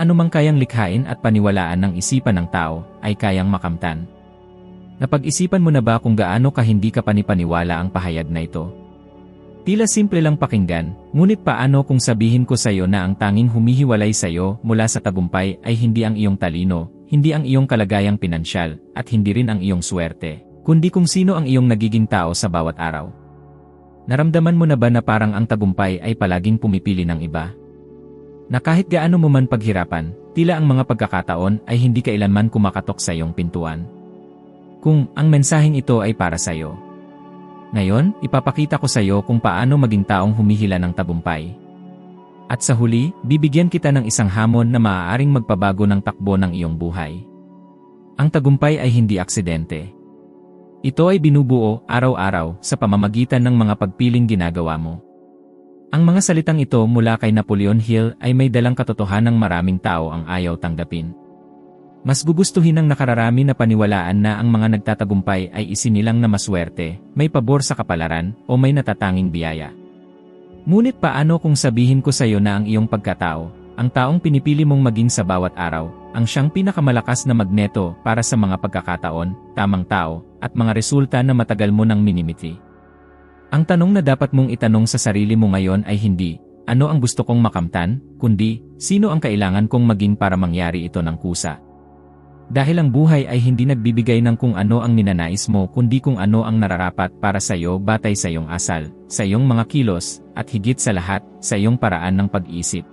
anumang kayang likhain at paniwalaan ng isipan ng tao ay kayang makamtan. Napag-isipan mo na ba kung gaano ka hindi ka panipaniwala ang pahayag na ito? Tila simple lang pakinggan, ngunit paano kung sabihin ko sa iyo na ang tanging humihiwalay sa iyo mula sa tagumpay ay hindi ang iyong talino, hindi ang iyong kalagayang pinansyal, at hindi rin ang iyong swerte, kundi kung sino ang iyong nagiging tao sa bawat araw? Naramdaman mo na ba na parang ang tagumpay ay palaging pumipili ng iba? Na kahit gaano mo man paghirapan, tila ang mga pagkakataon ay hindi kailanman kumakatok sa iyong pintuan. Kung ang mensaheng ito ay para sa iyo. Ngayon, ipapakita ko sa iyo kung paano maging taong humihila ng tagumpay. At sa huli, bibigyan kita ng isang hamon na maaaring magpabago ng takbo ng iyong buhay. Ang tagumpay ay hindi aksidente. Ito ay binubuo araw-araw sa pamamagitan ng mga pagpiling ginagawa mo. Ang mga salitang ito mula kay Napoleon Hill ay may dalang katotohanang maraming tao ang ayaw tanggapin. Mas gugustuhin ng nakararami na paniwalaan na ang mga nagtatagumpay ay isinilang na maswerte, may pabor sa kapalaran, o may natatanging biyaya. Ngunit paano kung sabihin ko sa iyo na ang iyong pagkatao, ang taong pinipili mong maging sa bawat araw, ang siyang pinakamalakas na magneto para sa mga pagkakataon, tamang tao, at mga resulta na matagal mo nang minimiti? Ang tanong na dapat mong itanong sa sarili mo ngayon ay hindi, ano ang gusto kong makamtan, kundi, sino ang kailangan kong maging para mangyari ito ng kusa? Dahil ang buhay ay hindi nagbibigay ng kung ano ang ninanais mo kundi kung ano ang nararapat para sa iyo batay sa iyong asal, sa iyong mga kilos, at higit sa lahat, sa iyong paraan ng pag-iisip.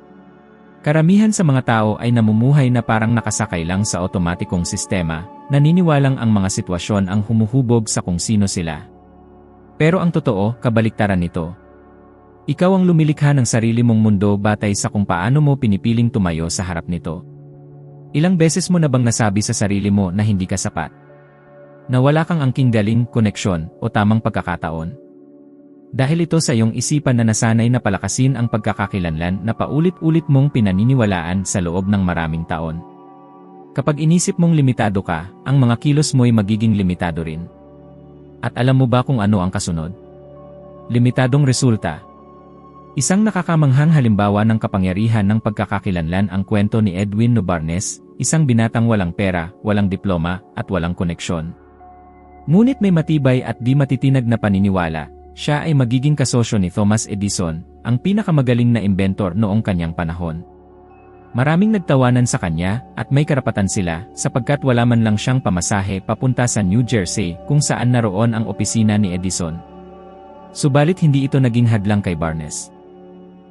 Karamihan sa mga tao ay namumuhay na parang nakasakay lang sa otomatikong sistema, naniniwalang ang mga sitwasyon ang humuhubog sa kung sino sila. Pero ang totoo, kabaliktaran nito. Ikaw ang lumilikha ng sarili mong mundo batay sa kung paano mo pinipiling tumayo sa harap nito. Ilang beses mo na bang nasabi sa sarili mo na hindi ka sapat? Na wala kang angking galing, koneksyon, o tamang pagkakataon? Dahil ito sa iyong isipan na nasanay na palakasin ang pagkakakilanlan na paulit-ulit mong pinaniniwalaan sa loob ng maraming taon. Kapag inisip mong limitado ka, ang mga kilos mo'y magiging limitado rin. At alam mo ba kung ano ang kasunod? Limitadong resulta. Isang nakakamanghang halimbawa ng kapangyarihan ng pagkakakilanlan ang kwento ni Edwin Nobarnes, isang binatang walang pera, walang diploma, at walang koneksyon. Ngunit may matibay at di matitinag na paniniwala, siya ay magiging kasosyo ni Thomas Edison, ang pinakamagaling na inventor noong kanyang panahon. Maraming nagtawanan sa kanya, at may karapatan sila, sapagkat wala man lang siyang pamasahe papunta sa New Jersey kung saan naroon ang opisina ni Edison. Subalit hindi ito naging hadlang kay Barnes.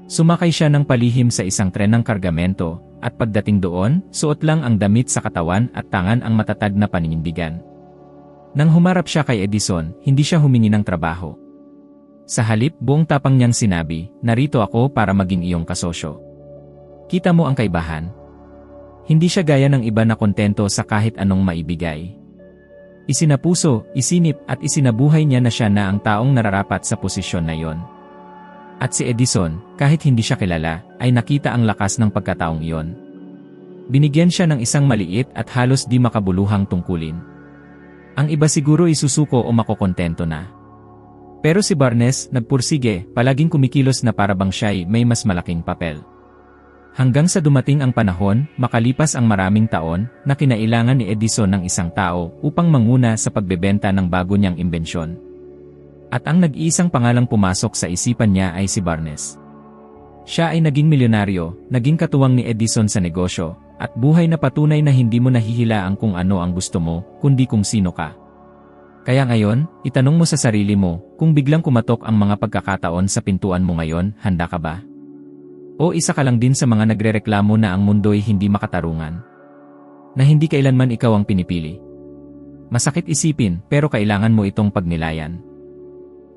Sumakay siya ng palihim sa isang tren ng kargamento, at pagdating doon, suot lang ang damit sa katawan at tangan ang matatag na paninindigan. Nang humarap siya kay Edison, hindi siya humingi ng trabaho. Sa halip, buong tapang niyang sinabi, "Narito ako para maging iyong kasosyo." Kita mo ang kaibahan? Hindi siya gaya ng iba na kontento sa kahit anong maibigay. Isinapuso, isinip at isinabuhay niya na siya na ang taong nararapat sa posisyon na iyon. At si Edison, kahit hindi siya kilala, ay nakita ang lakas ng pagkataong iyon. Binigyan siya ng isang maliit at halos di makabuluhang tungkulin. Ang iba siguro isusuko o makokontento na. Pero si Barnes, nagpursige, palaging kumikilos na parabang siya'y may mas malaking papel. Hanggang sa dumating ang panahon, makalipas ang maraming taon, na kinailangan ni Edison ng isang tao upang manguna sa pagbebenta ng bago niyang imbensyon. At ang nag-iisang pangalang pumasok sa isipan niya ay si Barnes. Siya ay naging milyonaryo, naging katuwang ni Edison sa negosyo, at buhay na patunay na hindi mo nahihilaan kung ano ang gusto mo, kundi kung sino ka. Kaya ngayon, itanong mo sa sarili mo, kung biglang kumatok ang mga pagkakataon sa pintuan mo ngayon, handa ka ba? O isa ka lang din sa mga nagrereklamo na ang mundo'y hindi makatarungan? Na hindi kailanman ikaw ang pinipili? Masakit isipin, pero kailangan mo itong pagnilayan.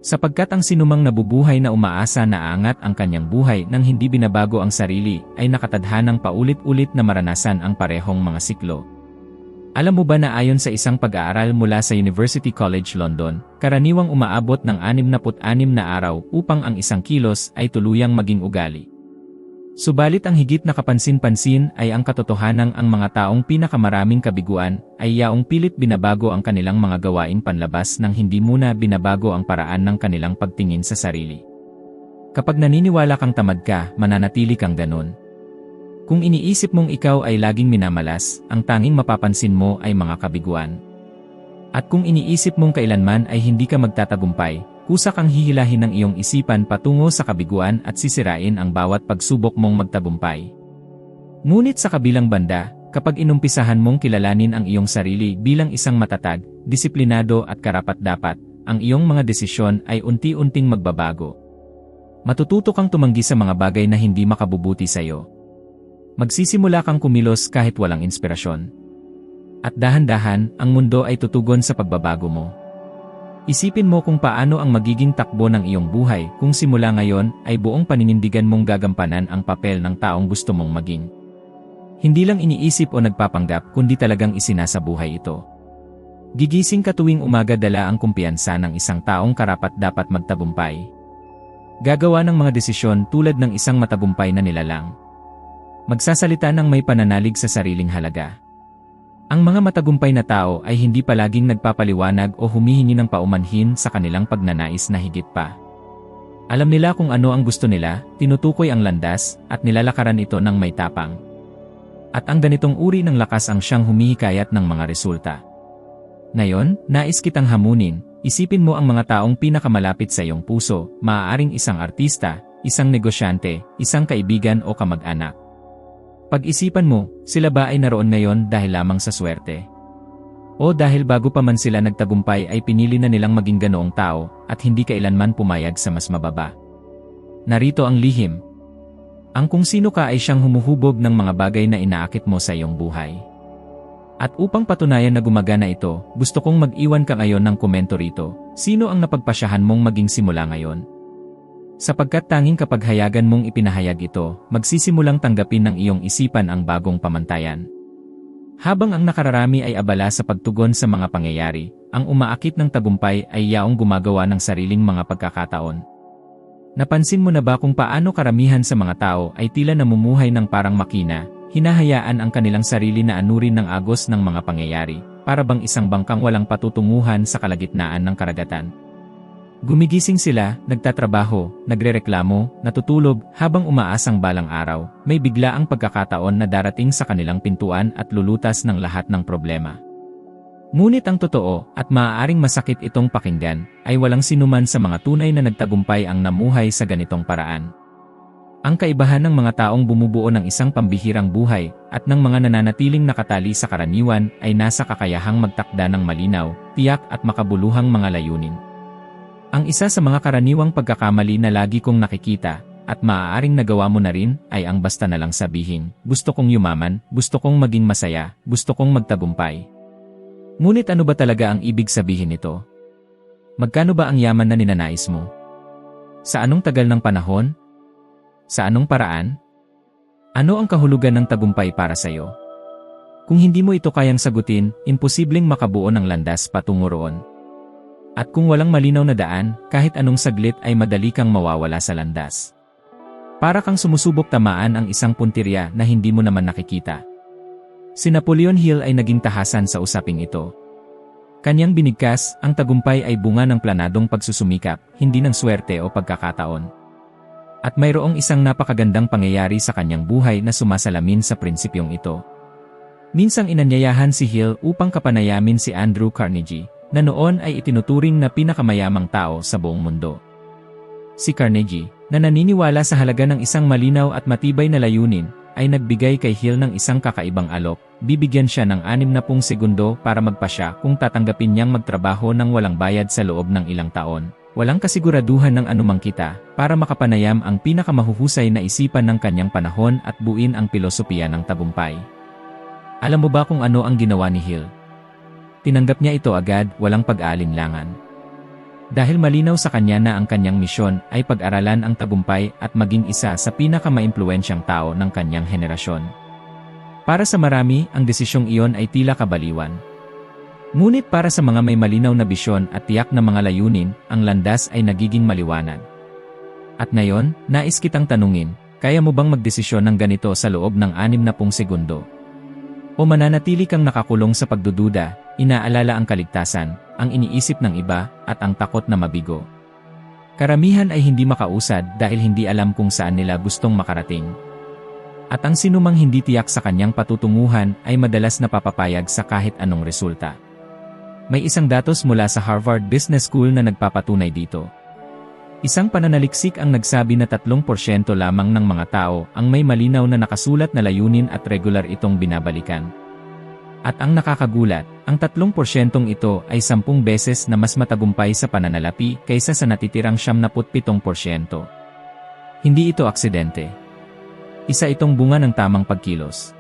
Sapagkat ang sinumang nabubuhay na umaasa na aangat ang kanyang buhay nang hindi binabago ang sarili, ay nakatadhanang paulit-ulit na maranasan ang parehong mga siklo. Alam mo ba na ayon sa isang pag-aaral mula sa University College London, karaniwang umaabot ng 66 na araw upang ang isang kilos ay tuluyang maging ugali. Subalit ang higit na kapansin-pansin ay ang katotohanang ang mga taong pinakamaraming kabiguan ay yaong pilit binabago ang kanilang mga gawain panlabas nang hindi muna binabago ang paraan ng kanilang pagtingin sa sarili. Kapag naniniwala kang tamad ka, mananatili kang ganun. Kung iniisip mong ikaw ay laging minamalas, ang tanging mapapansin mo ay mga kabiguan. At kung iniisip mong kailanman ay hindi ka magtatagumpay, kusa kang hihilahin ng iyong isipan patungo sa kabiguan at sisirain ang bawat pagsubok mong magtagumpay. Ngunit sa kabilang banda, kapag inumpisahan mong kilalanin ang iyong sarili bilang isang matatag, disiplinado at karapat-dapat, ang iyong mga desisyon ay unti-unting magbabago. Matututo kang tumanggi sa mga bagay na hindi makabubuti sa iyo. Magsisimula kang kumilos kahit walang inspirasyon. At dahan-dahan, ang mundo ay tutugon sa pagbabago mo. Isipin mo kung paano ang magiging takbo ng iyong buhay kung simula ngayon ay buong paninindigan mong gagampanan ang papel ng taong gusto mong maging. Hindi lang iniisip o nagpapanggap kundi talagang isinasabuhay ito. Gigising ka tuwing umaga dala ang kumpiyansa ng isang taong karapat-dapat magtagumpay. Gagawa ng mga desisyon tulad ng isang matagumpay na nilalang. Magsasalita ng may pananalig sa sariling halaga. Ang mga matagumpay na tao ay hindi palaging nagpapaliwanag o humihingi ng paumanhin sa kanilang pagnanais na higit pa. Alam nila kung ano ang gusto nila, tinutukoy ang landas, at nilalakaran ito ng may tapang. At ang ganitong uri ng lakas ang siyang humihikayat ng mga resulta. Ngayon, nais kitang hamunin, isipin mo ang mga taong pinakamalapit sa iyong puso, maaaring isang artista, isang negosyante, isang kaibigan o kamag-anak. Pag-isipan mo, sila ba ay naroon ngayon dahil lamang sa swerte? O dahil bago pa man sila nagtagumpay ay pinili na nilang maging ganoong tao at hindi kailanman pumayag sa mas mababa? Narito ang lihim. Ang kung sino ka ay siyang humuhubog ng mga bagay na inaakit mo sa iyong buhay. At upang patunayan na gumagana ito, gusto kong mag-iwan ka ngayon ng komento rito. Sino ang napagpasyahan mong maging simula ngayon? Sapagkat tanging kapag hayagan mong ipinahayag ito, magsisimulang tanggapin ng iyong isipan ang bagong pamantayan. Habang ang nakararami ay abala sa pagtugon sa mga pangyayari, ang umaakit ng tagumpay ay yaong gumagawa ng sariling mga pagkakataon. Napansin mo na ba kung paano karamihan sa mga tao ay tila namumuhay ng parang makina, hinahayaan ang kanilang sarili na anurin ng agos ng mga pangyayari, para bang isang bangkang walang patutunguhan sa kalagitnaan ng karagatan? Gumigising sila, nagtatrabaho, nagrereklamo, natutulog, habang umaasang balang araw, may bigla ang pagkakataon na darating sa kanilang pintuan at lulutas ng lahat ng problema. Ngunit ang totoo, at maaaring masakit itong pakinggan, ay walang sinuman sa mga tunay na nagtagumpay ang namuhay sa ganitong paraan. Ang kaibahan ng mga taong bumubuo ng isang pambihirang buhay, at ng mga nananatiling nakatali sa karaniwan, ay nasa kakayahang magtakda ng malinaw, tiyak at makabuluhang mga layunin. Ang isa sa mga karaniwang pagkakamali na lagi kong nakikita, at maaaring nagawa mo na rin, ay ang basta na lang sabihin, gusto kong yumaman, gusto kong maging masaya, gusto kong magtagumpay. Ngunit ano ba talaga ang ibig sabihin nito? Magkano ba ang yaman na ninanais mo? Sa anong tagal ng panahon? Sa anong paraan? Ano ang kahulugan ng tagumpay para sa iyo? Kung hindi mo ito kayang sagutin, imposibleng makabuo ng landas patungo roon. At kung walang malinaw na daan, kahit anong saglit ay madali kang mawawala sa landas. Para kang sumusubok tamaan ang isang puntirya na hindi mo naman nakikita. Si Napoleon Hill ay naging tahasan sa usaping ito. Kanyang binigkas, ang tagumpay ay bunga ng planadong pagsusumikap, hindi ng swerte o pagkakataon. At mayroong isang napakagandang pangyayari sa kanyang buhay na sumasalamin sa prinsipyong ito. Minsang inanyayahan si Hill upang kapanayamin si Andrew Carnegie, na noon ay itinuturing na pinakamayamang tao sa buong mundo. Si Carnegie, na naniniwala sa halaga ng isang malinaw at matibay na layunin, ay nagbigay kay Hill ng isang kakaibang alok, bibigyan siya ng 60 segundo para magpasya kung tatanggapin niyang magtrabaho ng walang bayad sa loob ng ilang taon. Walang kasiguraduhan ng anumang kita, para makapanayam ang pinakamahuhusay na isipan ng kanyang panahon at buin ang pilosopiya ng tagumpay. Alam mo ba kung ano ang ginawa ni Hill? Tinanggap niya ito agad, walang pag-aalinlangan. Dahil malinaw sa kanya na ang kanyang misyon ay pag-aralan ang tagumpay at maging isa sa pinakamaimpluwensyang tao ng kanyang henerasyon. Para sa marami, ang desisyong iyon ay tila kabaliwan. Ngunit para sa mga may malinaw na bisyon at tiyak na mga layunin, ang landas ay nagiging maliwanag. At ngayon, nais kitang tanungin, kaya mo bang magdesisyon ng ganito sa loob ng 60 segundo? O mananatili kang nakakulong sa pagdududa, inaalala ang kaligtasan, ang iniisip ng iba, at ang takot na mabigo? Karamihan ay hindi makausad dahil hindi alam kung saan nila gustong makarating. At ang sinumang hindi tiyak sa kanyang patutunguhan ay madalas napapapayag sa kahit anong resulta. May isang datos mula sa Harvard Business School na nagpapatunay dito. Isang pananaliksik ang nagsabi na 3% lamang ng mga tao ang may malinaw na nakasulat na layunin at regular itong binabalikan. At ang nakakagulat, ang 3% ito ay 10 beses na mas matagumpay sa pananalapi kaysa sa natitirang 77%. Hindi ito aksidente. Isa itong bunga ng tamang pagkilos.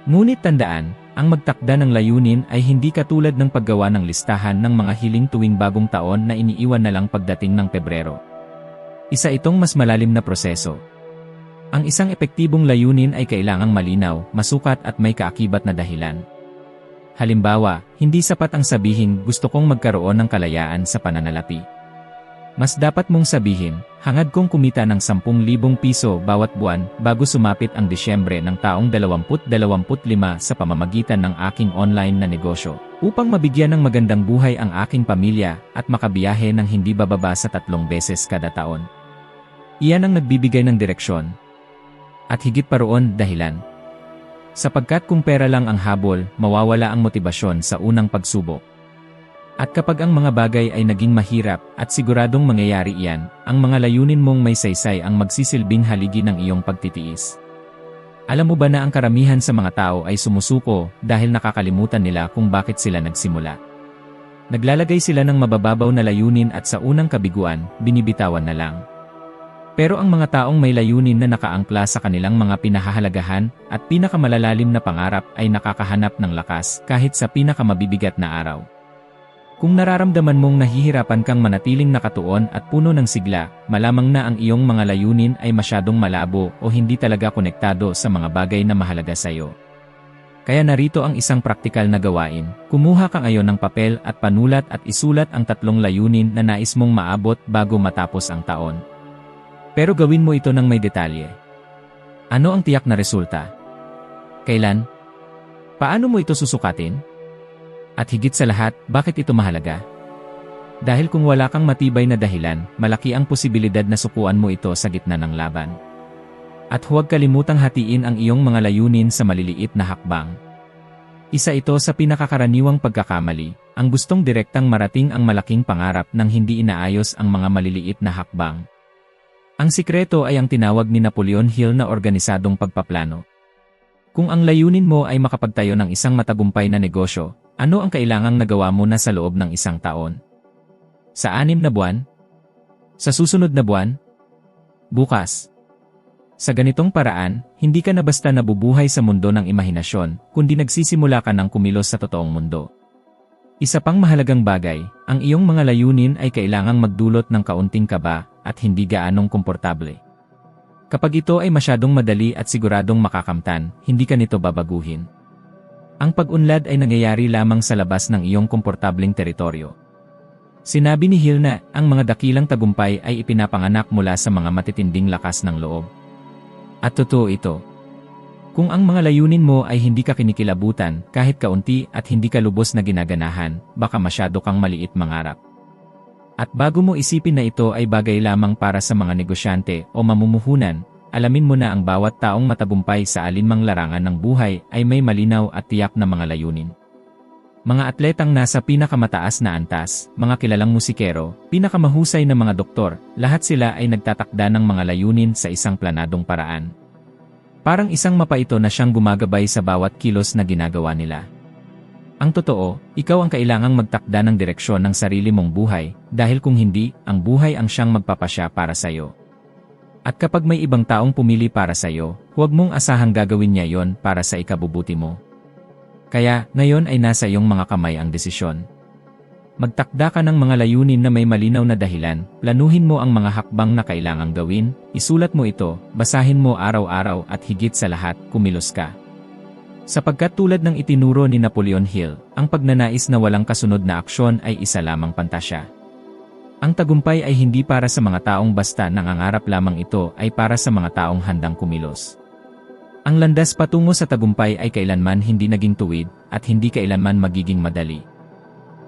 Ngunit tandaan, ang magtakda ng layunin ay hindi katulad ng paggawa ng listahan ng mga hiling tuwing bagong taon na iniiwan na lang pagdating ng Pebrero. Isa itong mas malalim na proseso. Ang isang epektibong layunin ay kailangang malinaw, masukat at may kaakibat na dahilan. Halimbawa, hindi sapat ang sabihin gusto kong magkaroon ng kalayaan sa pananalapi. Mas dapat mong sabihin, hangad kong kumita ng 10,000 piso bawat buwan bago sumapit ang Disyembre ng taong 2025 sa pamamagitan ng aking online na negosyo, upang mabigyan ng magandang buhay ang aking pamilya at makabiyahe ng hindi bababa sa 3 beses kada taon. Iyan ang nagbibigay ng direksyon. At higit pa roon, dahilan. Sapagkat kung pera lang ang habol, mawawala ang motibasyon sa unang pagsubok. At kapag ang mga bagay ay naging mahirap at siguradong mangyayari iyan, ang mga layunin mong may saysay ang magsisilbing haligi ng iyong pagtitiis. Alam mo ba na ang karamihan sa mga tao ay sumusuko dahil nakakalimutan nila kung bakit sila nagsimula? Naglalagay sila ng mabababaw na layunin at sa unang kabiguan, binibitawan na lang. Pero ang mga taong may layunin na nakaangkla sa kanilang mga pinahahalagahan at pinakamalalalim na pangarap ay nakakahanap ng lakas kahit sa pinakamabibigat na araw. Kung nararamdaman mong nahihirapan kang manatiling nakatuon at puno ng sigla, malamang na ang iyong mga layunin ay masyadong malabo o hindi talaga konektado sa mga bagay na mahalaga sa iyo. Kaya narito ang isang praktikal na gawain. Kumuha ka ngayon ng papel at panulat at isulat ang 3 layunin na nais mong maabot bago matapos ang taon. Pero gawin mo ito ng may detalye. Ano ang tiyak na resulta? Kailan? Paano mo ito susukatin? At higit sa lahat, bakit ito mahalaga? Dahil kung wala kang matibay na dahilan, malaki ang posibilidad na sukuan mo ito sa gitna ng laban. At huwag kalimutang hatiin ang iyong mga layunin sa maliliit na hakbang. Isa ito sa pinakakaraniwang pagkakamali, ang gustong direktang marating ang malaking pangarap nang hindi inaayos ang mga maliliit na hakbang. Ang sikreto ay ang tinawag ni Napoleon Hill na organisadong pagpaplano. Kung ang layunin mo ay makapagtayo ng isang matagumpay na negosyo, ano ang kailangang nagawa mo na sa loob ng 1 taon? Sa 6 na buwan? Sa susunod na buwan? Bukas? Sa ganitong paraan, hindi ka na basta nabubuhay sa mundo ng imahinasyon, kundi nagsisimula ka ng kumilos sa totoong mundo. Isa pang mahalagang bagay, ang iyong mga layunin ay kailangang magdulot ng kaunting kaba at hindi gaanong komportable. Kapag ito ay masyadong madali at siguradong makakamtan, hindi ka nito babaguhin. Ang pag-unlad ay nangyayari lamang sa labas ng iyong komportableng teritoryo. Sinabi ni Hill na ang mga dakilang tagumpay ay ipinapanganak mula sa mga matitinding lakas ng loob. At totoo ito. Kung ang mga layunin mo ay hindi ka kinikilabutan kahit kaunti at hindi ka lubos na ginaganahan, baka masyado kang maliit mangarap. At bago mo isipin na ito ay bagay lamang para sa mga negosyante o mamumuhunan, alamin mo na ang bawat taong matagumpay sa alinmang larangan ng buhay ay may malinaw at tiyak na mga layunin. Mga atletang nasa pinakamataas na antas, mga kilalang musikero, pinakamahusay na mga doktor, lahat sila ay nagtatakda ng mga layunin sa isang planadong paraan. Parang isang mapa ito na siyang gumagabay sa bawat kilos na ginagawa nila. Ang totoo, ikaw ang kailangang magtakda ng direksyon ng sarili mong buhay, dahil kung hindi, ang buhay ang siyang magpapasya para sa iyo. At kapag may ibang taong pumili para sa iyo, huwag mong asahang gagawin niya yon para sa ikabubuti mo. Kaya, ngayon ay nasa iyong mga kamay ang desisyon. Magtakda ka ng mga layunin na may malinaw na dahilan, planuhin mo ang mga hakbang na kailangang gawin, isulat mo ito, basahin mo araw-araw at higit sa lahat, kumilos ka. Sapagkat tulad ng itinuro ni Napoleon Hill, ang pagnanais na walang kasunod na aksyon ay isa lamang pantasya. Ang tagumpay ay hindi para sa mga taong basta nangangarap lamang, ito ay para sa mga taong handang kumilos. Ang landas patungo sa tagumpay ay kailanman hindi naging tuwid at hindi kailanman magiging madali.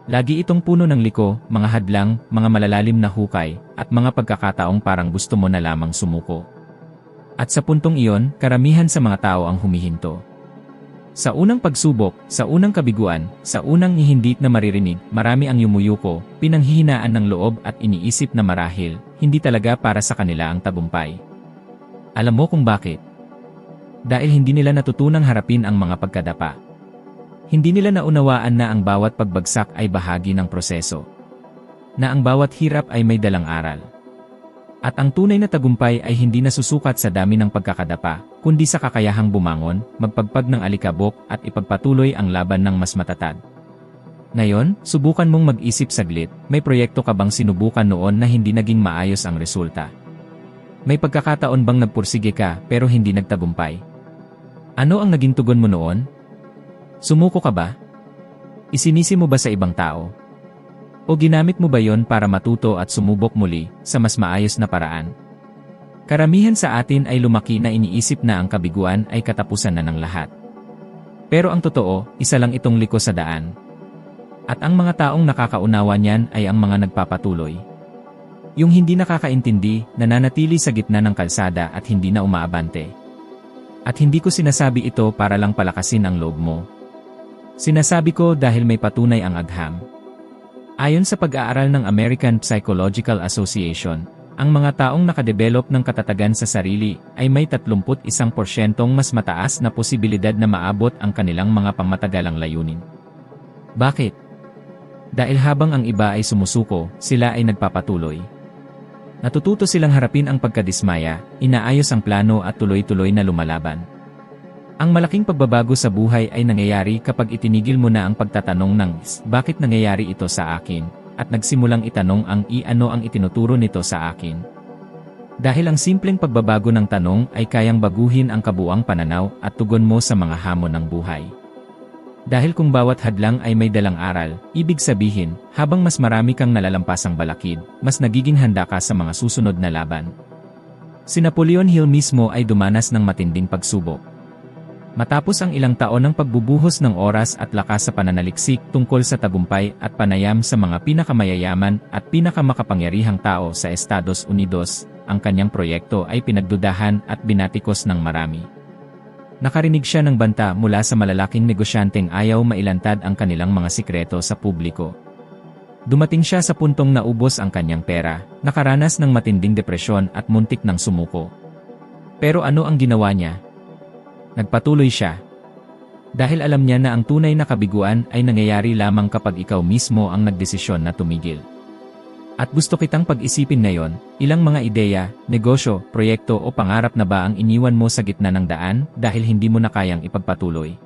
Lagi itong puno ng liko, mga hadlang, mga malalalim na hukay, at mga pagkakataong parang gusto mo na lamang sumuko. At sa puntong iyon, karamihan sa mga tao ang humihinto. Sa unang pagsubok, sa unang kabiguan, sa unang hindi na maririnig, marami ang yumuyuko, pinanghihinaan ng loob at iniisip na marahil, hindi talaga para sa kanila ang tagumpay. Alam mo kung bakit? Dahil hindi nila natutunang harapin ang mga pagkadapa. Hindi nila naunawaan na ang bawat pagbagsak ay bahagi ng proseso. Na ang bawat hirap ay may dalang aral. At ang tunay na tagumpay ay hindi nasusukat sa dami ng pagkakadapa, kundi sa kakayahang bumangon, magpagpag ng alikabok at ipagpatuloy ang laban ng mas matatag. Ngayon, subukan mong mag-isip saglit, may proyekto ka bang sinubukan noon na hindi naging maayos ang resulta? May pagkakataon bang nagpursige ka pero hindi nagtagumpay? Ano ang naging tugon mo noon? Sumuko ka ba? Isinisi mo ba sa ibang tao? O ginamit mo ba yon para matuto at sumubok muli, sa mas maayos na paraan? Karamihan sa atin ay lumaki na iniisip na ang kabiguan ay katapusan na ng lahat. Pero ang totoo, isa lang itong liko sa daan. At ang mga taong nakakaunawa niyan ay ang mga nagpapatuloy. Yung hindi nakakaintindi, nananatili sa gitna ng kalsada at hindi na umaabante. At hindi ko sinasabi ito para lang palakasin ang loob mo. Sinasabi ko dahil may patunay ang agham. Ayon sa pag-aaral ng American Psychological Association, ang mga taong nakadevelop ng katatagan sa sarili ay may 31% mas mataas na posibilidad na maabot ang kanilang mga pangmatagalang layunin. Bakit? Dahil habang ang iba ay sumusuko, sila ay nagpapatuloy. Natututo silang harapin ang pagkadismaya, inaayos ang plano at tuloy-tuloy na lumalaban. Ang malaking pagbabago sa buhay ay nangyayari kapag itinigil mo na ang pagtatanong ng bakit nangyayari ito sa akin, at nagsimulang itanong ang ano ang itinuturo nito sa akin. Dahil ang simpleng pagbabago ng tanong ay kayang baguhin ang kabuuang pananaw at tugon mo sa mga hamon ng buhay. Dahil kung bawat hadlang ay may dalang aral, ibig sabihin, habang mas marami kang nalalampasang balakid, mas nagiging handa ka sa mga susunod na laban. Si Napoleon Hill mismo ay dumanas ng matinding pagsubok. Matapos ang ilang taon ng pagbubuhos ng oras at lakas sa pananaliksik tungkol sa tagumpay at panayam sa mga pinakamayayaman at pinakamakapangyarihang tao sa Estados Unidos, ang kanyang proyekto ay pinagdudahan at binatikos ng marami. Nakarinig siya ng banta mula sa malalaking negosyanteng ayaw mailantad ang kanilang mga sikreto sa publiko. Dumating siya sa puntong naubos ang kanyang pera, nakaranas ng matinding depresyon at muntik ng sumuko. Pero ano ang ginawa niya? Nagpatuloy siya. Dahil alam niya na ang tunay na kabiguan ay nangyayari lamang kapag ikaw mismo ang nagdesisyon na tumigil. At gusto kitang pag-isipin ngayon, ilang mga ideya, negosyo, proyekto o pangarap na ba ang iniwan mo sa gitna ng daan dahil hindi mo na kayang ipagpatuloy?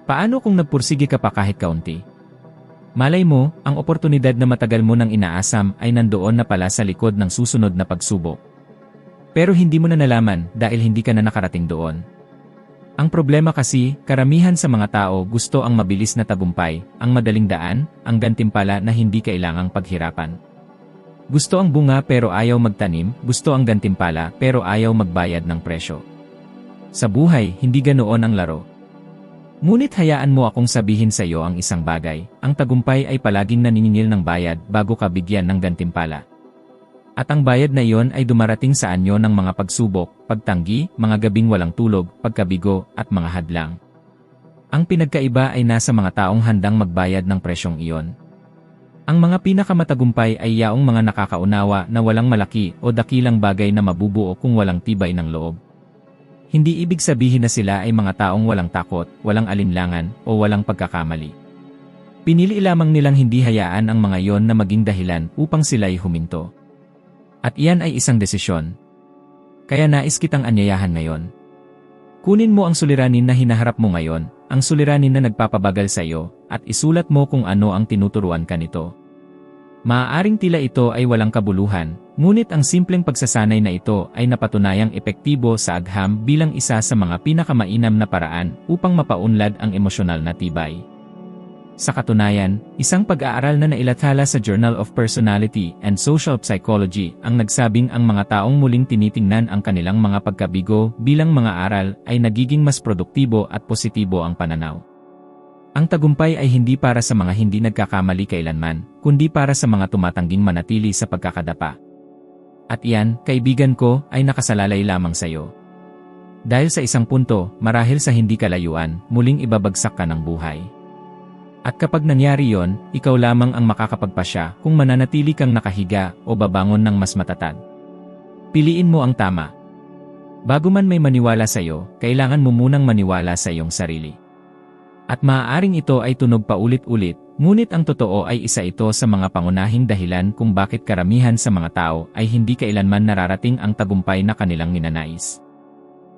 Paano kung nagpursige ka pa kahit kaunti? Malay mo, ang oportunidad na matagal mo nang inaasam ay nandoon na pala sa likod ng susunod na pagsubok. Pero hindi mo na nalaman dahil hindi ka na nakarating doon. Ang problema kasi, karamihan sa mga tao gusto ang mabilis na tagumpay, ang madaling daan, ang gantimpala na hindi kailangang paghirapan. Gusto ang bunga pero ayaw magtanim, gusto ang gantimpala pero ayaw magbayad ng presyo. Sa buhay, hindi ganoon ang laro. Ngunit hayaan mo akong sabihin sa iyo ang isang bagay, ang tagumpay ay palaging naniningil ng bayad bago ka bigyan ng gantimpala. At ang bayad na iyon ay dumarating sa anyo ng mga pagsubok, pagtanggi, mga gabing walang tulog, pagkabigo, at mga hadlang. Ang pinagkaiba ay nasa mga taong handang magbayad ng presyong iyon. Ang mga pinakamatagumpay ay yaong mga nakakaunawa na walang malaki o dakilang bagay na mabubuo kung walang tibay ng loob. Hindi ibig sabihin na sila ay mga taong walang takot, walang alinlangan, o walang pagkakamali. Pinili lamang nilang hindi hayaan ang mga iyon na maging dahilan upang sila'y huminto. At iyan ay isang desisyon. Kaya nais kitang anyayahan ngayon. Kunin mo ang suliranin na hinaharap mo ngayon, ang suliranin na nagpapabagal sa iyo, at isulat mo kung ano ang tinuturuan ka nito. Maaaring tila ito ay walang kabuluhan, ngunit ang simpleng pagsasanay na ito ay napatunayang epektibo sa agham bilang isa sa mga pinakamainam na paraan upang mapaunlad ang emosyonal na tibay. Sa katunayan, isang pag-aaral na nailathala sa Journal of Personality and Social Psychology ang nagsabing ang mga taong muling tinitingnan ang kanilang mga pagkabigo bilang mga aral ay nagiging mas produktibo at positibo ang pananaw. Ang tagumpay ay hindi para sa mga hindi nagkakamali kailanman, kundi para sa mga tumatangging manatili sa pagkakadapa. At iyan, kaibigan ko, ay nakasalalay lamang sa iyo. Dahil sa isang punto, marahil sa hindi kalayuan, muling ibabagsak ka ng buhay. At kapag nangyari yon, ikaw lamang ang makakapagpasya kung mananatili kang nakahiga o babangon ng mas matatag. Piliin mo ang tama. Bago man may maniwala sa iyo, kailangan mo munang maniwala sa iyong sarili. At maaaring ito ay tunog paulit-ulit, ngunit ang totoo ay isa ito sa mga pangunahing dahilan kung bakit karamihan sa mga tao ay hindi kailanman nararating ang tagumpay na kanilang ninanais.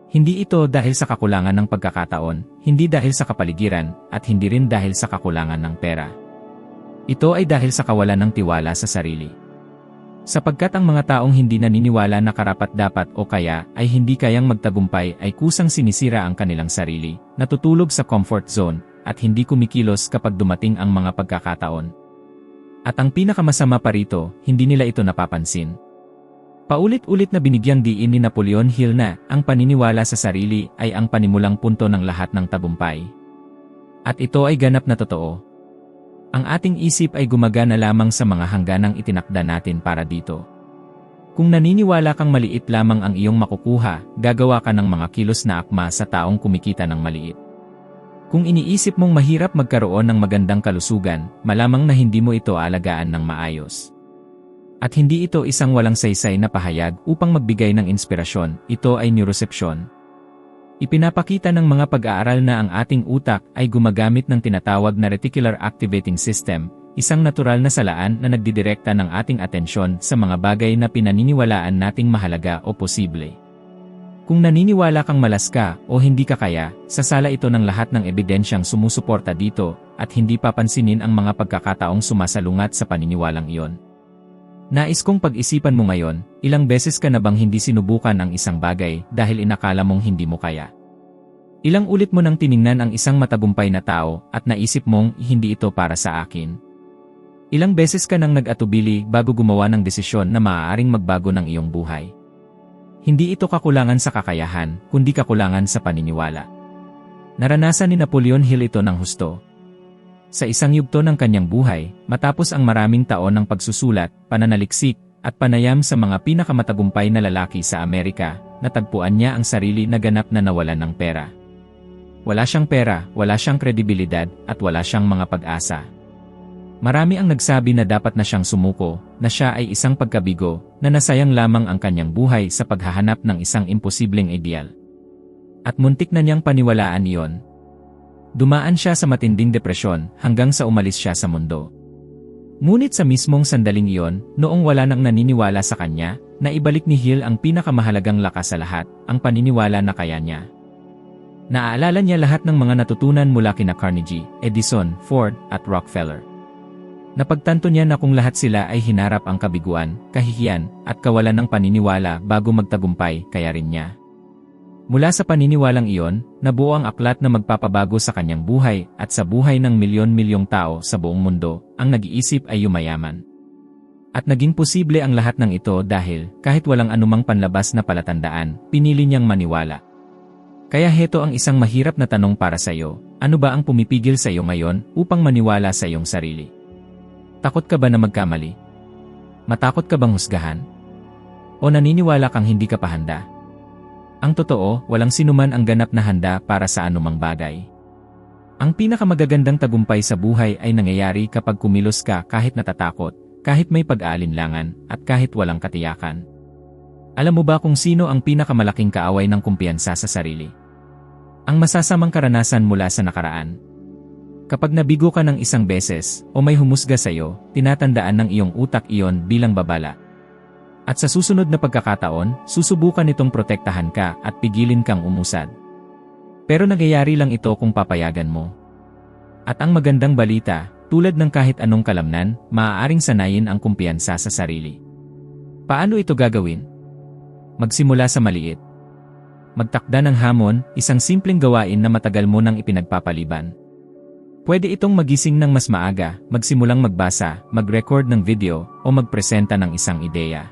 Hindi ito dahil sa kakulangan ng pagkakataon, hindi dahil sa kapaligiran, at hindi rin dahil sa kakulangan ng pera. Ito ay dahil sa kawalan ng tiwala sa sarili. Sapagkat ang mga taong hindi naniniwala na karapat-dapat o kaya ay hindi kayang magtagumpay ay kusang sinisira ang kanilang sarili, natutulog sa comfort zone, at hindi kumikilos kapag dumating ang mga pagkakataon. At ang pinakamasama pa rito, hindi nila ito napapansin. Paulit-ulit na binigyang diin ni Napoleon Hill na ang paniniwala sa sarili ay ang panimulang punto ng lahat ng tagumpay. At ito ay ganap na totoo. Ang ating isip ay gumagana lamang sa mga hangganang itinakda natin para dito. Kung naniniwala kang maliit lamang ang iyong makukuha, gagawa ka ng mga kilos na akma sa taong kumikita ng maliit. Kung iniisip mong mahirap magkaroon ng magandang kalusugan, malamang na hindi mo ito alagaan ng maayos. At hindi ito isang walang saysay na pahayag upang magbigay ng inspirasyon, ito ay neuroception. Ipinapakita ng mga pag-aaral na ang ating utak ay gumagamit ng tinatawag na reticular activating system, isang natural na salaan na nagdidirekta ng ating atensyon sa mga bagay na pinaniniwalaan nating mahalaga o posible. Kung naniniwala kang malas ka o hindi ka kaya, sasala ito ng lahat ng ebidensyang sumusuporta dito at hindi papansinin ang mga pagkakataong sumasalungat sa paniniwalang iyon. Nais kong pag-isipan mo ngayon, ilang beses ka na bang hindi sinubukan ang isang bagay dahil inakala mong hindi mo kaya? Ilang ulit mo nang tiningnan ang isang matagumpay na tao at naisip mong hindi ito para sa akin? Ilang beses ka nang nag-atubili bago gumawa ng desisyon na maaaring magbago ng iyong buhay? Hindi ito kakulangan sa kakayahan, kundi kakulangan sa paniniwala. Naranasan ni Napoleon Hill ito ng husto. Sa isang yugto ng kanyang buhay, matapos ang maraming taon ng pagsusulat, pananaliksik, at panayam sa mga pinakamatagumpay na lalaki sa Amerika, natagpuan niya ang sarili na ganap na nawalan ng pera. Wala siyang pera, wala siyang kredibilidad, at wala siyang mga pag-asa. Marami ang nagsabi na dapat na siyang sumuko, na siya ay isang pagkabigo, na nasayang lamang ang kanyang buhay sa paghahanap ng isang imposibleng ideal. At muntik na niyang paniwalaan iyon. Dumaan siya sa matinding depresyon hanggang sa umalis siya sa mundo. Ngunit sa mismong sandaling iyon, noong wala nang naniniwala sa kanya, naibalik ni Hill ang pinakamahalagang lakas sa lahat, ang paniniwala na kaya niya. Naaalala niya lahat ng mga natutunan mula kina Carnegie, Edison, Ford, at Rockefeller. Napagtanto niya na kung lahat sila ay hinarap ang kabiguan, kahihiyan, at kawalan ng paniniwala bago magtagumpay, kaya rin niya. Mula sa paniniwalang iyon, nabuo ang aklat na magpapabago sa kanyang buhay at sa buhay ng milyon-milyong tao sa buong mundo, ang nag-iisip ay yumayaman. At naging posible ang lahat ng ito dahil, kahit walang anumang panlabas na palatandaan, pinili niyang maniwala. Kaya heto ang isang mahirap na tanong para sa iyo, ano ba ang pumipigil sa iyo ngayon upang maniwala sa iyong sarili? Takot ka ba na magkamali? Matakot ka bang husgahan? O naniniwala kang hindi ka pa handa? Ang totoo, walang sinuman ang ganap na handa para sa anumang bagay. Ang pinakamagagandang tagumpay sa buhay ay nangyayari kapag kumilos ka kahit natatakot, kahit may pag-aalinlangan, at kahit walang katiyakan. Alam mo ba kung sino ang pinakamalaking kaaway ng kumpiyansa sa sarili? Ang masasamang karanasan mula sa nakaraan. Kapag nabigo ka ng isang beses, o may humusga sa iyo, tinatandaan ng iyong utak iyon bilang babala. At sa susunod na pagkakataon, susubukan nitong protektahan ka at pigilin kang umusad. Pero nangyayari lang ito kung papayagan mo. At ang magandang balita, tulad ng kahit anong kalamnan, maaaring sanayin ang kumpiyansa sa sarili. Paano ito gagawin? Magsimula sa maliit. Magtakda ng hamon, isang simpleng gawain na matagal mo nang ipinagpapaliban. Pwede itong magising ng mas maaga, magsimulang magbasa, mag-record ng video, o magpresenta ng isang ideya.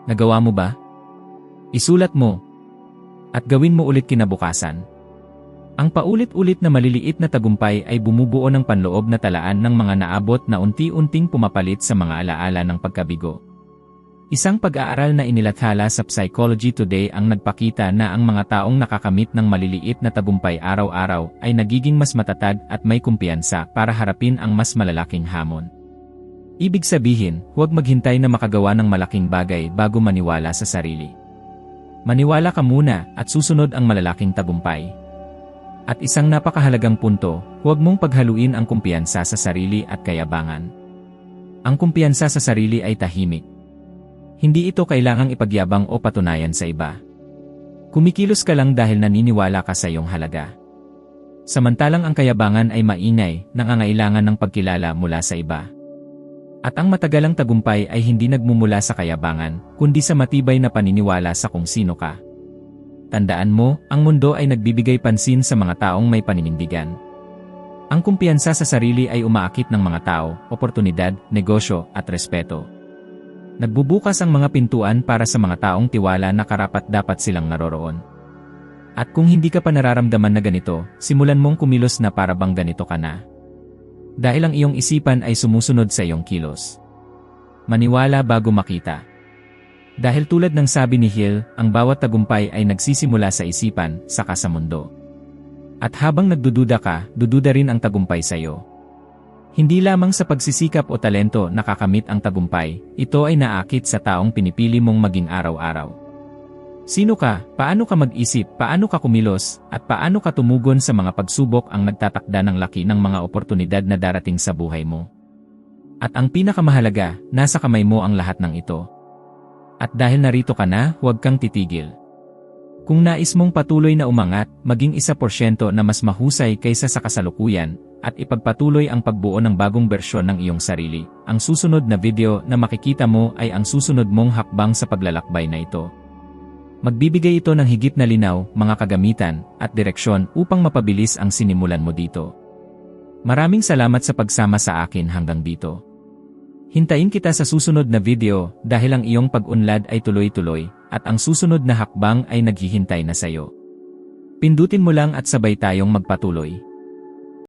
Nagawa mo ba? Isulat mo. At gawin mo ulit kinabukasan. Ang paulit-ulit na maliliit na tagumpay ay bumubuo ng panloob na talaan ng mga naabot na unti-unting pumapalit sa mga alaala ng pagkabigo. Isang pag-aaral na inilathala sa Psychology Today ang nagpakita na ang mga taong nakakamit ng maliliit na tagumpay araw-araw ay nagiging mas matatag at may kumpiyansa para harapin ang mas malalaking hamon. Ibig sabihin, huwag maghintay na makagawa ng malaking bagay bago maniwala sa sarili. Maniwala ka muna at susunod ang malalaking tagumpay. At isang napakahalagang punto, huwag mong paghaluin ang kumpiyansa sa sarili at kayabangan. Ang kumpiyansa sa sarili ay tahimik. Hindi ito kailangang ipagyabang o patunayan sa iba. Kumikilos ka lang dahil naniniwala ka sa iyong halaga. Samantalang ang kayabangan ay maingay, nangangailangan ng pagkilala mula sa iba. At ang matagalang tagumpay ay hindi nagmumula sa kayabangan, kundi sa matibay na paniniwala sa kung sino ka. Tandaan mo, ang mundo ay nagbibigay pansin sa mga taong may paninindigan. Ang kumpiyansa sa sarili ay umaakit ng mga tao, oportunidad, negosyo, at respeto. Nagbubukas ang mga pintuan para sa mga taong tiwala na karapat-dapat silang naroroon. At kung hindi ka pa nararamdaman na ganito, simulan mong kumilos na para bang ganito ka na. Dahil ang iyong isipan ay sumusunod sa iyong kilos. Maniwala bago makita. Dahil tulad ng sabi ni Hill, ang bawat tagumpay ay nagsisimula sa isipan, saka sa mundo. At habang nagdududa ka, dududa rin ang tagumpay sa iyo. Hindi lamang sa pagsisikap o talento nakakamit ang tagumpay, ito ay naakit sa taong pinipili mong maging araw-araw. Sino ka, paano ka mag-isip, paano ka kumilos, at paano ka tumugon sa mga pagsubok ang nagtatakda ng laki ng mga oportunidad na darating sa buhay mo. At ang pinakamahalaga, nasa kamay mo ang lahat ng ito. At dahil narito ka na, huwag kang titigil. Kung nais mong patuloy na umangat, maging 1% na mas mahusay kaysa sa kasalukuyan, at ipagpatuloy ang pagbuo ng bagong bersyon ng iyong sarili, ang susunod na video na makikita mo ay ang susunod mong hakbang sa paglalakbay na ito. Magbibigay ito ng higit na linaw, mga kagamitan, at direksyon upang mapabilis ang sinimulan mo dito. Maraming salamat sa pagsama sa akin hanggang dito. Hintayin kita sa susunod na video dahil ang iyong pag-unlad ay tuloy-tuloy at ang susunod na hakbang ay naghihintay na sa iyo. Pindutin mo lang at sabay tayong magpatuloy.